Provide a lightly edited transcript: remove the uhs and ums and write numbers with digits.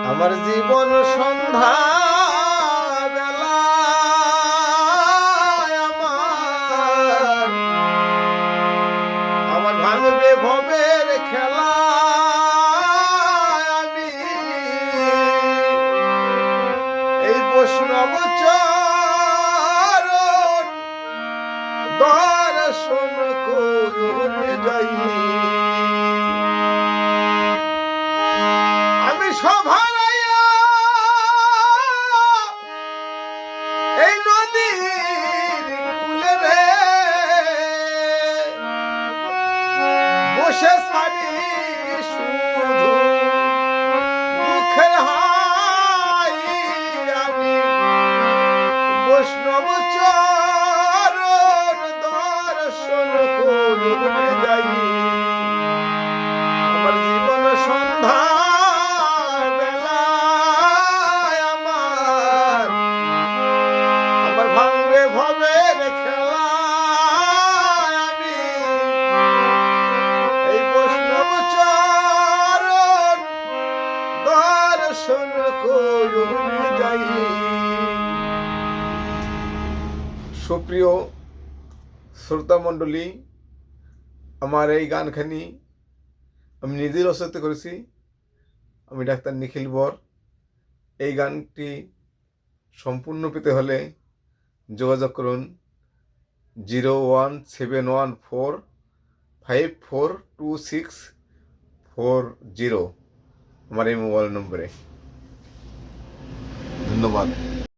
আমার জীবন সন্ধ্যা বেলায় আমার ভাঙবে ভবের খেলা। আমি এই বৈষ্ণব চরণ দর্শন করতে যাই। আমি সভার এই নদীর কূলে রে বসে সারি শুধু দুঃখের হাই। আমি বৈষ্ণব চরণ দর্শন করতে যাই। আমার জীবন সন্ধ্যা ভাঙবে ভবের খেলা। আমি এই বৈষ্ণব চরণ দর্শন করতে যাই। সুপ্রিয় শ্রোতা মণ্ডলী, আমার এই গানখানি আমি নিজেই রচনা করেছি। আমি ডাক্তার নিখিল বর। এই গানটি সম্পূর্ণ পেতে হলে যোগাযোগ করুন 01714542640 আমার এই মোবাইল নম্বরে। ধন্যবাদ।